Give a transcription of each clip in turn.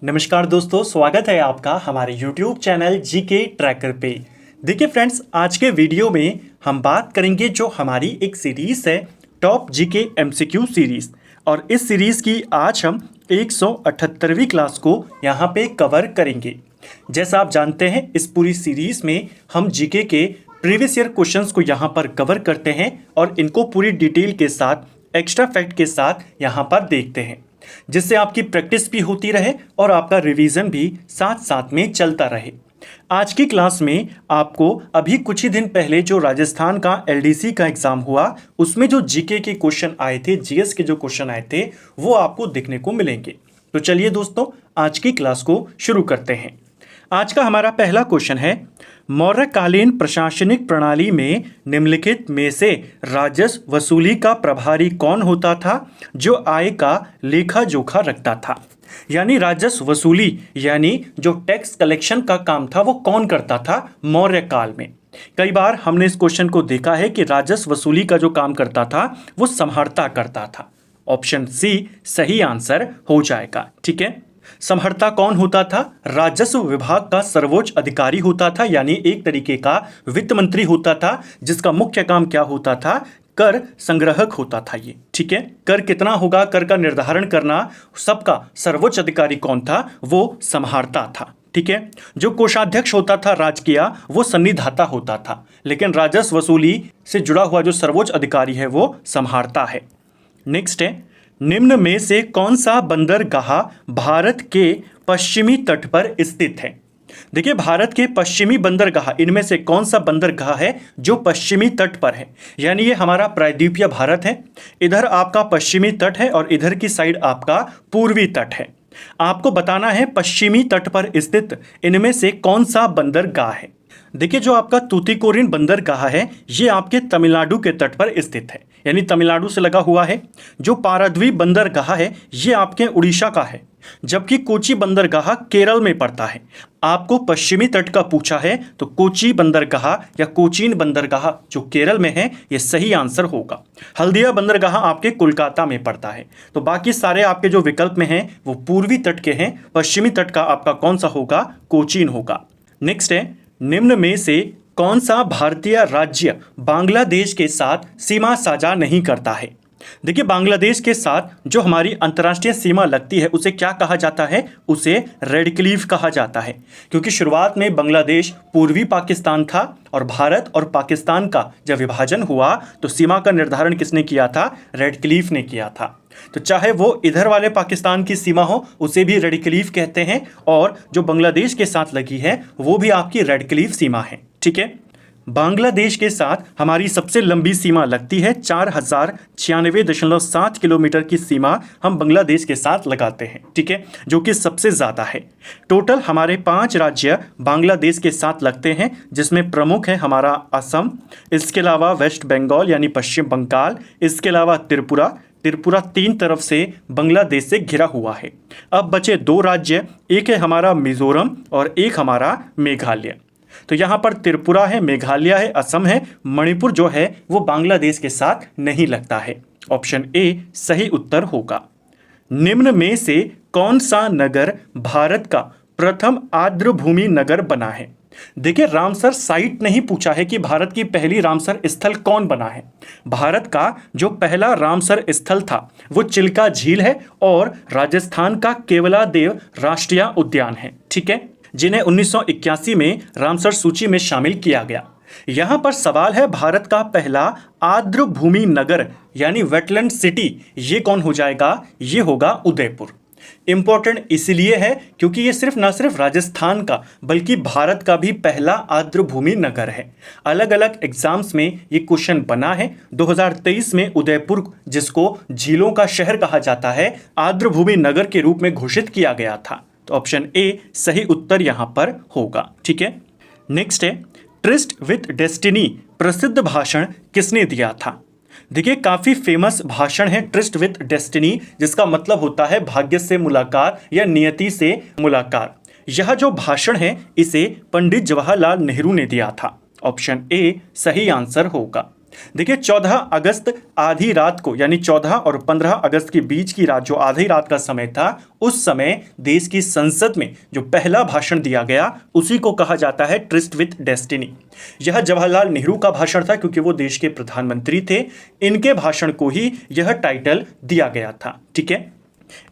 नमस्कार दोस्तों, स्वागत है आपका हमारे YouTube चैनल जीके ट्रैकर पे। देखिए फ्रेंड्स, आज के वीडियो में हम बात करेंगे जो हमारी एक सीरीज़ है टॉप जीके एमसीक्यू सीरीज़, और इस सीरीज़ की आज हम 178वीं क्लास को यहाँ पे कवर करेंगे। जैसा आप जानते हैं, इस पूरी सीरीज़ में हम जीके के प्रीवियस ईयर क्वेश्चंस को यहाँ पर कवर करते हैं और इनको पूरी डिटेल के साथ, एक्स्ट्रा फैक्ट के साथ यहाँ पर देखते हैं, जिससे आपकी प्रैक्टिस भी होती रहे और आपका रिवीजन भी साथ साथ में चलता रहे। आज की क्लास में आपको अभी कुछ ही दिन पहले जो राजस्थान का एलडीसी का एग्जाम हुआ, उसमें जो जीके के क्वेश्चन आए थे, जीएस के जो क्वेश्चन आए थे, वो आपको देखने को मिलेंगे। तो चलिए दोस्तों, आज की क्लास को शुरू करते हैं। आज का हमारा पहला क्वेश्चन है, मौर्यकालीन प्रशासनिक प्रणाली में निम्नलिखित में से राजस्व वसूली का प्रभारी कौन होता था जो आय का लेखा जोखा रखता था। यानी राजस्व वसूली यानी जो टैक्स कलेक्शन का काम था वो कौन करता था मौर्य काल में। कई बार हमने इस क्वेश्चन को देखा है कि राजस्व वसूली का जो काम करता था वो समहर्ता करता था। ऑप्शन सी सही आंसर हो जाएगा। ठीक है, समहर्ता कौन होता था? राजस्व विभाग का सर्वोच्च अधिकारी होता था, यानी एक तरीके का वित्त मंत्री होता था, जिसका मुख्य काम क्या होता था? कर संग्रहक होता था ये। ठीक है, कर कितना होगा, कर का निर्धारण करना, सबका सर्वोच्च अधिकारी कौन था? वो समहर्ता था। ठीक है, जो कोषाध्यक्ष होता था राजकीय, वो सन्निधाता होता था, लेकिन राजस्व वसूली से जुड़ा हुआ जो सर्वोच्च अधिकारी है वो समहर्ता है। नेक्स्ट है, निम्न में से कौन सा बंदरगाह भारत के पश्चिमी तट पर स्थित है? देखिए, भारत के पश्चिमी बंदरगाह, इनमें से कौन सा बंदरगाह है जो पश्चिमी तट पर है? यानी ये हमारा प्रायद्वीपीय भारत है, इधर आपका पश्चिमी तट है और इधर की साइड आपका पूर्वी तट है। आपको बताना है पश्चिमी तट पर स्थित इनमें से कौन सा बंदरगाह है। देखिए, जो आपका तूतीकोरिन बंदरगाह है ये आपके तमिलनाडु के तट पर स्थित है, यानी तमिलनाडु से लगा हुआ है। जो पाराद्वीप बंदरगाह है ये आपके उड़ीसा का है, जबकि कोची बंदरगाह केरल में पड़ता है। आपको पश्चिमी तट का पूछा है तो कोची बंदरगाह या कोचीन बंदरगाह जो केरल में है ये सही आंसर होगा। हल्दिया बंदरगाह आपके कोलकाता में पड़ता है। तो बाकी सारे आपके जो विकल्प में हैं वो पूर्वी तट के हैं, पश्चिमी तट का आपका कौन सा होगा? कोचीन होगा। नेक्स्ट है, निम्न में से कौन सा भारतीय राज्य बांग्लादेश के साथ सीमा साझा नहीं करता है? देखिए, बांग्लादेश के साथ जो हमारी अंतर्राष्ट्रीय सीमा लगती है उसे क्या कहा जाता है? उसे रेड क्लिफ कहा जाता है, क्योंकि शुरुआत में बांग्लादेश पूर्वी पाकिस्तान था और भारत और पाकिस्तान का जब विभाजन हुआ तो सीमा का निर्धारण किसने किया था? रेड क्लिफ ने किया था। तो चाहे वो इधर वाले पाकिस्तान की सीमा हो उसे भी रेड क्लिफ कहते हैं, और जो बांग्लादेश के साथ लगी है वो भी आपकी रेड क्लिफ सीमा है। ठीक है, बांग्लादेश के साथ हमारी सबसे लंबी सीमा लगती है, 4096.7 किलोमीटर की सीमा हम बांग्लादेश के साथ लगाते हैं। ठीक है, जो कि सबसे ज़्यादा है। टोटल हमारे 5 राज्य बांग्लादेश के साथ लगते हैं, जिसमें प्रमुख है हमारा असम, इसके अलावा वेस्ट बंगाल यानी पश्चिम बंगाल, इसके अलावा त्रिपुरा 3 तरफ से बांग्लादेश से घिरा हुआ है। अब बचे 2 राज्य, एक है हमारा मिजोरम और एक हमारा मेघालय। तो यहाँ पर त्रिपुरा है, मेघालय है, असम है, मणिपुर जो है वो बांग्लादेश के साथ नहीं लगता है। ऑप्शन ए सही उत्तर होगा। निम्न में से कौन सा नगर भारत का प्रथम आर्द्रभूमि नगर बना है? देखिए, रामसर साइट नहीं पूछा है कि भारत की पहली रामसर स्थल कौन बना है। भारत का जो पहला रामसर स्थल था वो चिल्का झील है और राजस्थान का केवलादेव राष्ट्रीय उद्यान है। ठीक है, जिन्हें 1981 में रामसर सूची में शामिल किया गया। यहां पर सवाल है, भारत का पहला आर्द्रभूमि नगर यानी वेटलैंड सिटी, ये कौन हो जाएगा? ये होगा उदयपुर। इंपॉर्टेंट इसलिए है क्योंकि ये सिर्फ ना सिर्फ राजस्थान का बल्कि भारत का भी पहला आर्द्रभूमि नगर है। अलग अलग एग्जाम्स में ये क्वेश्चन बना है। 2023 में उदयपुर, जिसको झीलों का शहर कहा जाता है, आर्द्रभूमि नगर के रूप में घोषित किया गया था। तो ऑप्शन ए सही उत्तर यहां पर होगा। ठीक है, नेक्स्ट है, ट्रिस्ट विथ डेस्टिनी प्रसिद्ध भाषण किसने दिया था? देखिए, काफी फेमस भाषण है ट्रिस्ट विथ डेस्टिनी, जिसका मतलब होता है भाग्य से मुलाकात या नियति से मुलाकात। यह जो भाषण है इसे पंडित जवाहरलाल नेहरू ने दिया था। ऑप्शन ए सही आंसर होगा। देखिए 14 अगस्त आधी रात को, यानी 14 और 15 अगस्त के बीच की रात, जो आधी रात का समय था, उस समय देश की संसद में जो पहला भाषण दिया गया उसी को कहा जाता है ट्रिस्ट विथ डेस्टिनी। यह जवाहरलाल नेहरू का भाषण था क्योंकि वो देश के प्रधानमंत्री थे। इनके भाषण को ही यह टाइटल दिया गया था। ठीक है,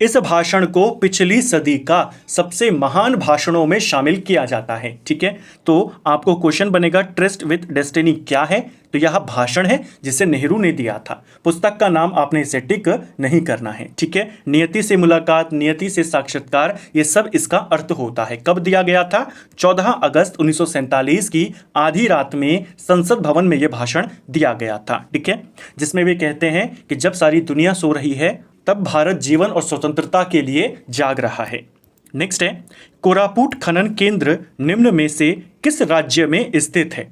इस भाषण को पिछली सदी का सबसे महान भाषणों में शामिल किया जाता है। ठीक है, तो आपको क्वेश्चन बनेगा ट्रस्ट विथ डेस्टिनी क्या है, तो यह भाषण है जिसे नेहरू ने दिया था। पुस्तक का नाम आपने इसे टिक नहीं करना है। ठीक है, नियति से मुलाकात, नियति से साक्षात्कार, ये सब इसका अर्थ होता है। कब दिया गया था? 14 अगस्त 1947 की आधी रात में संसद भवन में यह भाषण दिया गया था। ठीक है, जिसमें वे कहते हैं कि जब सारी दुनिया सो रही है तब भारत जीवन और स्वतंत्रता के लिए जाग रहा है। नेक्स्ट है, कोरापुट खनन केंद्र निम्न में से किस राज्य में स्थित है?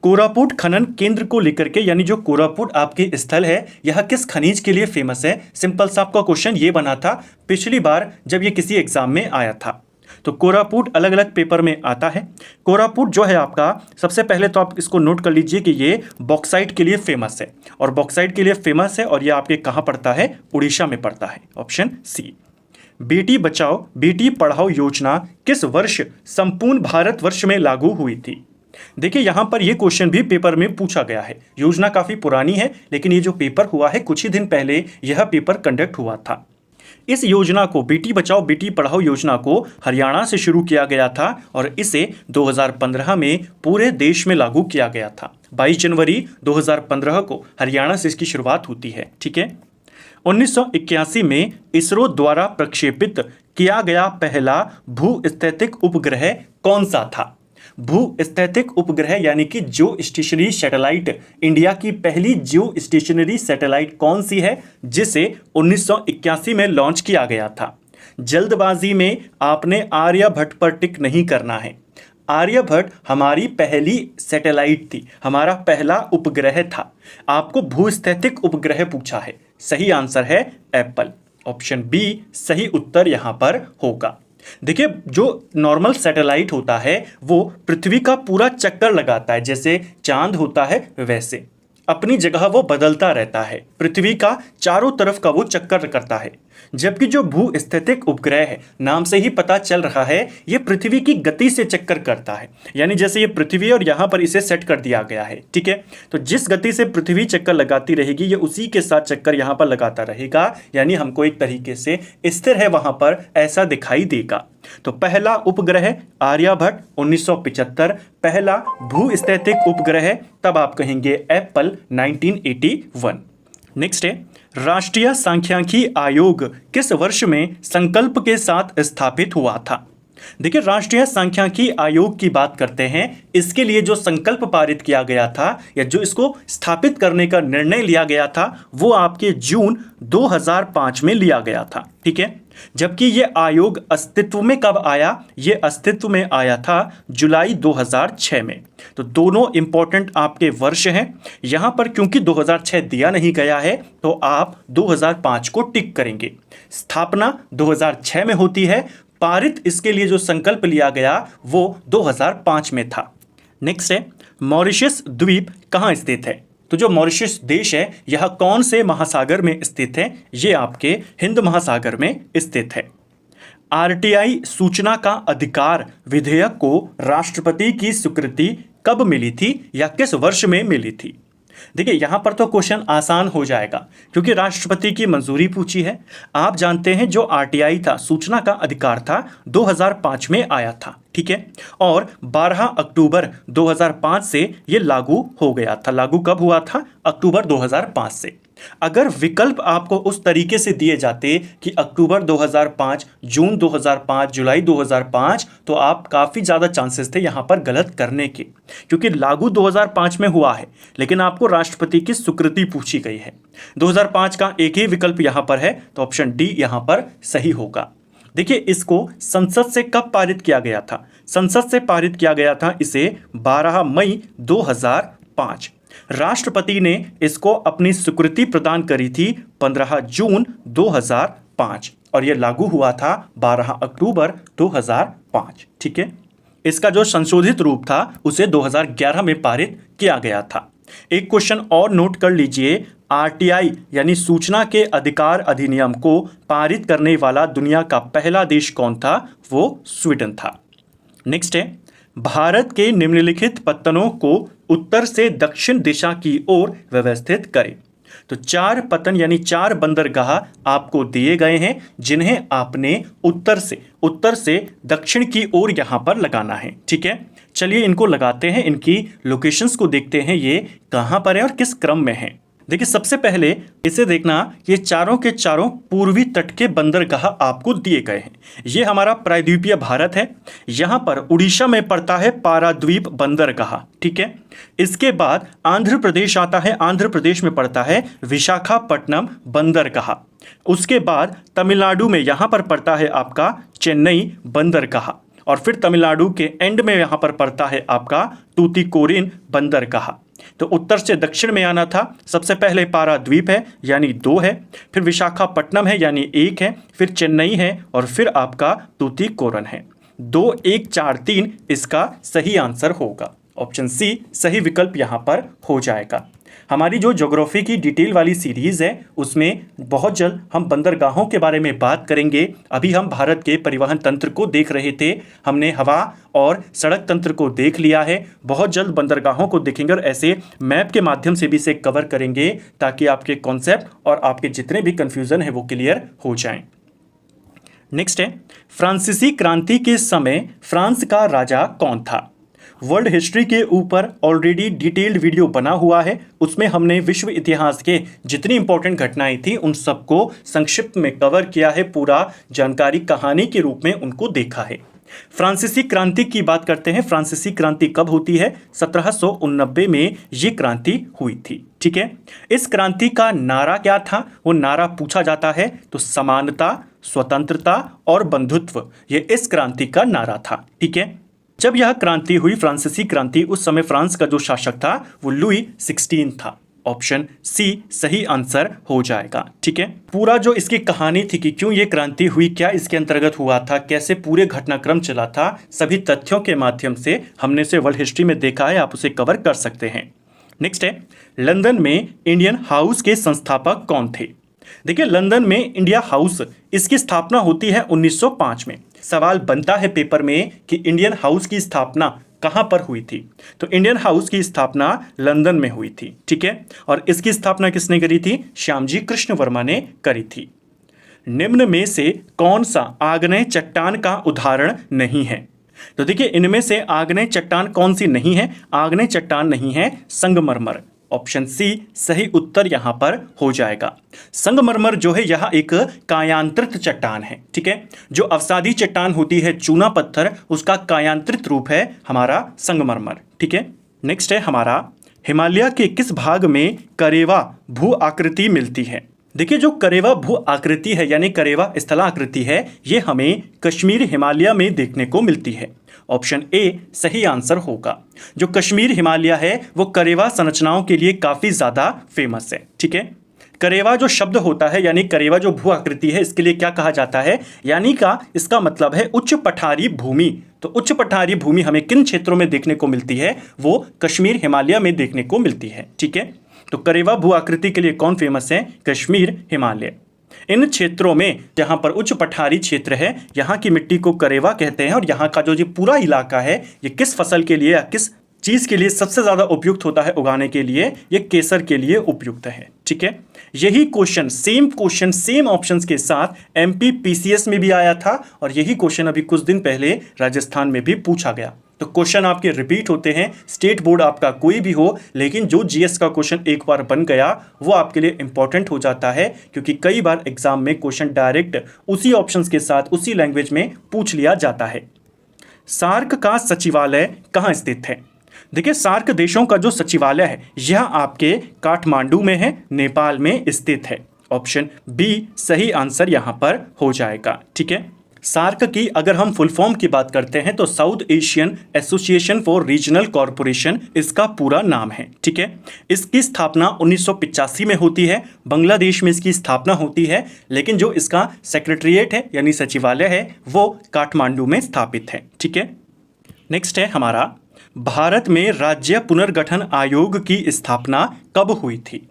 कोरापुट खनन केंद्र को लेकर के, यानी जो कोरापुट आपके स्थल है, यह किस खनिज के लिए फेमस है? सिंपल सा आपका क्वेश्चन ये बना था पिछली बार जब ये किसी एग्जाम में आया था। तो कोरापुट अलग अलग पेपर में आता है। कोरापुट जो है आपका, सबसे पहले तो आप इसको नोट कर लीजिए कि ये बॉक्साइट के लिए फेमस है, और बॉक्साइट के लिए फेमस है, और ये आपके कहाँ पड़ता है? उड़ीसा में पड़ता है। Option C. बेटी बचाओ बेटी पढ़ाओ योजना किस वर्ष संपूर्ण भारतवर्ष में लागू हुई थी? देखिए यहां पर यह क्वेश्चन भी पेपर में पूछा गया है। योजना काफी पुरानी है, लेकिन ये जो पेपर हुआ है कुछ ही दिन पहले यह पेपर कंडक्ट हुआ था। इस योजना को, बेटी बचाओ बेटी पढ़ाओ योजना को हरियाणा से शुरू किया गया था और इसे 2015 में पूरे देश में लागू किया गया था। 22 जनवरी 2015 को हरियाणा से इसकी शुरुआत होती है। ठीक है, 1981 में इसरो द्वारा प्रक्षेपित किया गया पहला भू-स्थैतिक उपग्रह कौन सा था? भू-स्थैतिक उपग्रह यानी कि जियो स्टेशनरी सैटेलाइट, इंडिया की पहली जियो स्टेशनरी सैटेलाइट कौन सी है, जिसे 1981 में लॉन्च किया गया था? जल्दबाजी में आपने आर्यभट्ट पर टिक नहीं करना है। आर्यभट्ट हमारी पहली सैटेलाइट थी, हमारा पहला उपग्रह था। आपको भू-स्थैतिक उपग्रह पूछा है। सही आंसर है एप्पल। ऑप्शन बी सही उत्तर यहां पर होगा। देखिए जो नॉर्मल सैटेलाइट होता है वो पृथ्वी का पूरा चक्कर लगाता है, जैसे चांद होता है वैसे अपनी जगह वो बदलता रहता है, पृथ्वी का चारों तरफ का वो चक्कर करता है। जबकि जो भू-स्थैतिक उपग्रह है, नाम से ही पता चल रहा है ये पृथ्वी की गति से चक्कर करता है, यानी जैसे ये पृथ्वी और यहाँ पर इसे सेट कर दिया गया है। ठीक है, तो जिस गति से पृथ्वी चक्कर लगाती रहेगी ये उसी के साथ चक्कर यहाँ पर लगाता रहेगा, यानी हमको एक तरीके से स्थिर है वहाँ पर ऐसा दिखाई देगा। तो पहला उपग्रह आर्यभट्ट 1975, पहला भू-स्थैतिक उपग्रह तब आप कहेंगे एप्पल 1981। नेक्स्ट है, राष्ट्रीय सांख्यिकी आयोग किस वर्ष में संकल्प के साथ स्थापित हुआ था? देखिए राष्ट्रीय सांख्यिकी आयोग की बात करते हैं। इसके लिए जो संकल्प पारित किया गया था या जो इसको स्थापित करने का निर्णय लिया गया था वो आपके जून 2005 में लिया गया था। ठीक है, जबकि ये आयोग अस्तित्व में कब आया? ये अस्तित्व में आया था जुलाई 2006 में। तो दोनों इंपॉर्टेंट आपके वर्ष हैं। यहां पर क्योंकि 2006 दिया नहीं गया है तो आप 2005 को टिक करेंगे। स्थापना 2006 में होती है, पारित इसके लिए जो संकल्प लिया गया वो 2005 में था। नेक्स्ट है, मॉरिशस द्वीप कहाँ स्थित है? तो जो मॉरिशस देश है यह कौन से महासागर में स्थित है? ये आपके हिंद महासागर में स्थित है। आरटीआई सूचना का अधिकार विधेयक को राष्ट्रपति की स्वीकृति कब मिली थी या किस वर्ष में मिली थी? देखिए यहां पर तो क्वेश्चन आसान हो जाएगा क्योंकि राष्ट्रपति की मंजूरी पूछी है। आप जानते हैं जो आरटीआई था, सूचना का अधिकार था, 2005 में आया था। ठीक है, और 12 अक्टूबर 2005 से ये लागू हो गया था। लागू कब हुआ था? अक्टूबर 2005 से। अगर विकल्प आपको उस तरीके से दिए जाते कि अक्टूबर 2005, जून 2005, जुलाई 2005, तो आप काफ़ी ज़्यादा चांसेस थे यहाँ पर गलत करने के, क्योंकि लागू 2005 में हुआ है लेकिन आपको राष्ट्रपति की स्वीकृति पूछी गई है। 2005 का एक ही विकल्प यहाँ पर है, तो ऑप्शन डी यहाँ पर सही होगा। देखिए इसको संसद से कब पारित किया गया था? संसद से पारित किया गया था इसे 12 मई 2005। राष्ट्रपति ने इसको अपनी स्वीकृति प्रदान करी थी 15 जून 2005 और यह लागू हुआ था 12 अक्टूबर 2005। ठीक है, इसका जो संशोधित रूप था उसे 2011 में पारित किया गया था। एक क्वेश्चन और नोट कर लीजिए, आरटीआई यानी सूचना के अधिकार अधिनियम को पारित करने वाला दुनिया का पहला देश कौन था? वो स्वीडन था। नेक्स्ट है, भारत के निम्नलिखित पत्तनों को उत्तर से दक्षिण दिशा की ओर व्यवस्थित करें। तो 4 पत्तन यानी 4 बंदरगाह आपको दिए गए हैं, जिन्हें आपने उत्तर से दक्षिण की ओर यहां पर लगाना है। ठीक है, चलिए इनको लगाते हैं, इनकी लोकेशंस को देखते हैं, ये कहां पर है और किस क्रम में है। देखिए, सबसे पहले इसे देखना, ये चारों के चारों पूर्वी तट के बंदरगाह आपको दिए गए हैं। ये हमारा प्रायद्वीपीय भारत है। यहाँ पर उड़ीसा में पड़ता है पाराद्वीप बंदरगाह। ठीक है, इसके बाद आंध्र प्रदेश आता है, आंध्र प्रदेश में पड़ता है विशाखापट्टनम बंदरगाह। उसके बाद तमिलनाडु में यहाँ पर पड़ता है आपका चेन्नई बंदरगाह, और फिर तमिलनाडु के एंड में यहाँ पर पड़ता है आपका तूतीकोरिन बंदरगाह। तो उत्तर से दक्षिण में आना था, सबसे पहले पाराद्वीप है यानी 2 है, फिर विशाखापट्टनम है यानी 1 है, फिर चेन्नई है, और फिर आपका तूतीकोरिन है। 2, 1, 4, 3 इसका सही आंसर होगा। ऑप्शन सी सही विकल्प यहाँ पर हो जाएगा। हमारी जो ज्योग्राफी की डिटेल वाली सीरीज़ है उसमें बहुत जल्द हम बंदरगाहों के बारे में बात करेंगे। अभी हम भारत के परिवहन तंत्र को देख रहे थे, हमने हवा और सड़क तंत्र को देख लिया है। बहुत जल्द बंदरगाहों को देखेंगे और ऐसे मैप के माध्यम से भी इसे कवर करेंगे, ताकि आपके कॉन्सेप्ट और आपके जितने भी कन्फ्यूज़न है वो क्लियर हो जाएं। नेक्स्ट है, फ्रांसीसी क्रांति के समय फ्रांस का राजा कौन था? वर्ल्ड हिस्ट्री के ऊपर ऑलरेडी डिटेल्ड वीडियो बना हुआ है, उसमें हमने विश्व इतिहास के जितनी इंपॉर्टेंट घटनाएं थी उन सबको संक्षिप्त में कवर किया है, पूरा जानकारी कहानी के रूप में उनको देखा है। फ्रांसीसी क्रांति की बात करते हैं। फ्रांसीसी क्रांति कब होती है? 1789 में ये क्रांति हुई थी। ठीक है, इस क्रांति का नारा क्या था? वो नारा पूछा जाता है तो समानता, स्वतंत्रता और बंधुत्व, ये इस क्रांति का नारा था। ठीक है, जब यह क्रांति हुई, फ्रांसीसी क्रांति, उस समय फ्रांस का जो शासक था वो लुई 16 था। ऑप्शन सी सही आंसर हो जाएगा। ठीक है, पूरा जो इसकी कहानी थी कि क्यों ये क्रांति हुई, क्या इसके अंतर्गत हुआ था, कैसे पूरे घटनाक्रम चला था, सभी तथ्यों के माध्यम से हमने इसे वर्ल्ड हिस्ट्री में देखा है, आप उसे कवर कर सकते हैं। नेक्स्ट है, लंदन में इंडियन हाउस के संस्थापक कौन थे? देखिए, लंदन में इंडिया हाउस, इसकी स्थापना होती है 1905 में। सवाल बनता है पेपर में कि इंडियन हाउस की स्थापना कहां पर हुई थी? तो इंडियन हाउस की स्थापना लंदन में हुई थी। ठीक है, और इसकी स्थापना किसने करी थी? श्यामजी कृष्ण वर्मा ने करी थी। निम्न में से कौन सा आग्नेय चट्टान का उदाहरण नहीं है? तो देखिए, इनमें से आग्नेय चट्टान कौन सी नहीं है? आग्नेय चट्टान नहीं है संगमरमर। ऑप्शन सी सही उत्तर यहां पर हो जाएगा। संगमरमर जो है यह एक कायांतरित चट्टान है। ठीक है, जो अवसादी चट्टान होती है चूना पत्थर, उसका कायांतरित रूप है हमारा संगमरमर। ठीक है, नेक्स्ट है हमारा, हिमालय के किस भाग में करेवा भू आकृति मिलती है? देखिए, जो करेवा भू आकृति है यानी करेवा स्थलाकृति है, ये हमें कश्मीर हिमालय में देखने को मिलती है। ऑप्शन ए सही आंसर होगा। जो कश्मीर हिमालय है वो करेवा संरचनाओं के लिए काफ़ी ज़्यादा फेमस है। ठीक है, करेवा जो शब्द होता है यानी करेवा जो भू आकृति है, इसके लिए क्या कहा जाता है? यानी का इसका मतलब है उच्च पठारी भूमि। तो उच्च पठारी भूमि हमें किन क्षेत्रों में देखने को मिलती है? वो कश्मीर हिमालय में देखने को मिलती है। ठीक है, तो करेवा भू आकृति के लिए कौन फेमस है? कश्मीर हिमालय। इन क्षेत्रों में जहां पर उच्च पठारी क्षेत्र है, यहाँ की मिट्टी को करेवा कहते हैं, और यहाँ का जो ये पूरा इलाका है ये किस फसल के लिए या किस चीज़ के लिए सबसे ज़्यादा उपयुक्त होता है उगाने के लिए? ये केसर के लिए उपयुक्त है। ठीक है, यही क्वेश्चन सेम ऑप्शंस के साथ MP PCS में भी आया था, और यही क्वेश्चन अभी कुछ दिन पहले राजस्थान में भी पूछा गया। तो क्वेश्चन आपके रिपीट होते हैं, स्टेट बोर्ड आपका कोई भी हो, लेकिन जो GS का क्वेश्चन एक बार बन गया वो आपके लिए इंपॉर्टेंट हो जाता है, क्योंकि कई बार एग्जाम में क्वेश्चन डायरेक्ट उसी ऑप्शंस के साथ उसी लैंग्वेज में पूछ लिया जाता है। सार्क का सचिवालय कहाँ स्थित है? देखिए, सार्क देशों का जो सचिवालय है यह आपके काठमांडू में है, नेपाल में स्थित है। ऑप्शन बी सही आंसर यहाँ पर हो जाएगा। ठीक है, सार्क की अगर हम फुल फॉर्म की बात करते हैं तो south Asian association for regional corporation इसका पूरा नाम है। ठीक है, इसकी स्थापना 1985 में होती है, बांग्लादेश में इसकी स्थापना होती है, लेकिन जो इसका सेक्रेटरीट है यानी सचिवालय है वो काठमांडू में स्थापित है। ठीक है, नेक्स्ट है हमारा, भारत में राज्य पुनर्गठन आयोग की स्थापना कब हुई थी?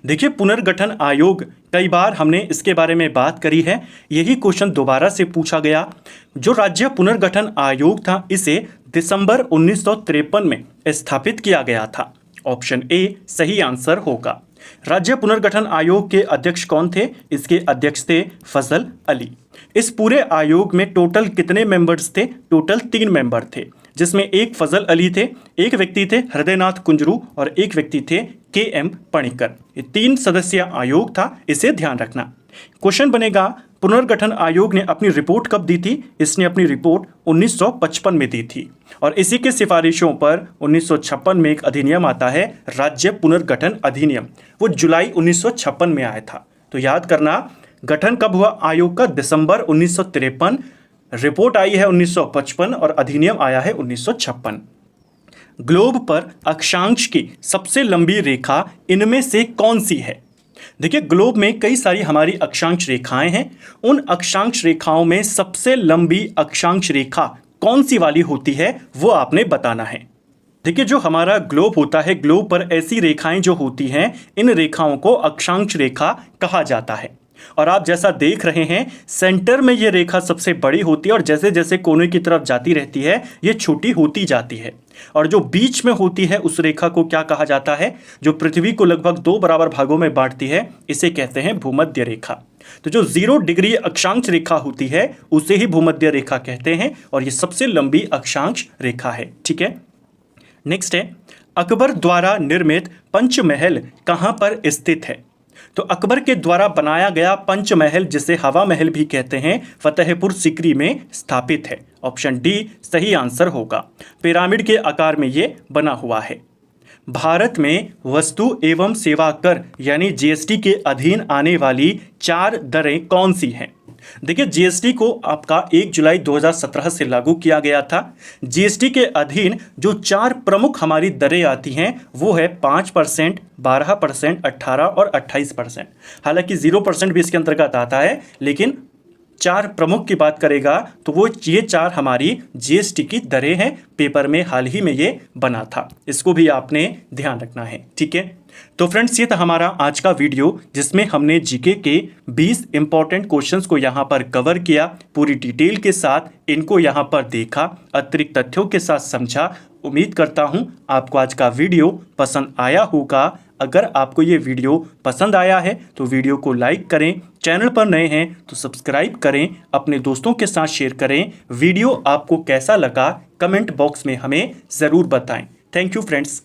देखिए, पुनर्गठन आयोग कई बार हमने इसके बारे में बात करी है। यही क्वेश्चन दोबारा से पूछा गया। जो राज्य पुनर्गठन आयोग था इसे दिसंबर 1953 में स्थापित किया गया था। ऑप्शन ए सही आंसर होगा। राज्य पुनर्गठन आयोग के अध्यक्ष कौन थे? इसके अध्यक्ष थे फजल अली। इस पूरे आयोग में टोटल कितने मेंबर्स थे? टोटल 3 मेंबर थे, जिसमें एक फजल अली थे, एक व्यक्ति थे हृदयनाथ कुंजरू और एक व्यक्ति थे के.एम. पणिक्कर। ये 3 सदस्यीय आयोग था, इसे ध्यान रखना। क्वेश्चन बनेगा, पुनर्गठन आयोग ने अपनी रिपोर्ट कब दी थी? इसने अपनी रिपोर्ट 1955 में दी थी और इसी के सिफारिशों पर 1956 में एक अधिनियम आता है, राज्य पुनर्गठन अधिनियम। वो जुलाई 1956 में आया था। तो याद करना, गठन कब हुआ आयोग का? दिसंबर 1953। रिपोर्ट आई है 1955 और अधिनियम आया है 1956। ग्लोब पर अक्षांश की सबसे लंबी रेखा इनमें से कौन सी है? देखिए, ग्लोब में कई सारी हमारी अक्षांश रेखाएं हैं। उन अक्षांश रेखाओं में सबसे लंबी अक्षांश रेखा कौन सी वाली होती है वो आपने बताना है। देखिए, जो हमारा ग्लोब होता है, ग्लोब पर ऐसी रेखाएं जो होती हैं, इन रेखाओं को अक्षांश रेखा कहा जाता है। और आप जैसा देख रहे हैं, सेंटर में ये रेखा सबसे बड़ी होती है और जैसे जैसे कोने की तरफ जाती रहती है ये छोटी होती जाती है। और जो बीच में होती है उस रेखा को क्या कहा जाता है? जो पृथ्वी को लगभग 2 बराबर भागों में बांटती है, इसे कहते हैं भूमध्य रेखा। तो जो 0 डिग्री अक्षांश रेखा होती है उसे ही भूमध्य रेखा कहते हैं और ये सबसे लंबी अक्षांश रेखा है। ठीक है, नेक्स्ट है, अकबर द्वारा निर्मित पंचमहल कहां पर स्थित है? तो अकबर के द्वारा बनाया गया पंचमहल, जिसे हवा महल भी कहते हैं, फतेहपुर सीकरी में स्थापित है। ऑप्शन डी सही आंसर होगा। पिरामिड के आकार में ये बना हुआ है। भारत में वस्तु एवं सेवा कर यानी जीएसटी के अधीन आने वाली 4 दरें कौन सी हैं? देखिए, जीएसटी को आपका 1 जुलाई 2017 से लागू किया गया था। जीएसटी के अधीन जो 4 प्रमुख हमारी दरें आती हैं वो है 5%, 12%, 18% और 28%। हालांकि 0% भी इसके अंतर्गत आता है, लेकिन 4 प्रमुख की बात करेगा तो वो ये 4 हमारी जीएसटी की दरें हैं। पेपर में हाल ही में ये बना था, इसको भी आपने ध्यान रखना है। ठीक है, तो फ्रेंड्स, ये था हमारा आज का वीडियो जिसमें हमने जीके के 20 इंपॉर्टेंट क्वेश्चंस को यहाँ पर कवर किया, पूरी डिटेल के साथ इनको यहाँ पर देखा, अतिरिक्त तथ्यों के साथ समझा। उम्मीद करता हूँ आपको आज का वीडियो पसंद आया होगा। अगर आपको ये वीडियो पसंद आया है तो वीडियो को लाइक करें, चैनल पर नए हैं तो सब्सक्राइब करें, अपने दोस्तों के साथ शेयर करें। वीडियो आपको कैसा लगा कमेंट बॉक्स में हमें ज़रूर बताएं। Thank you friends.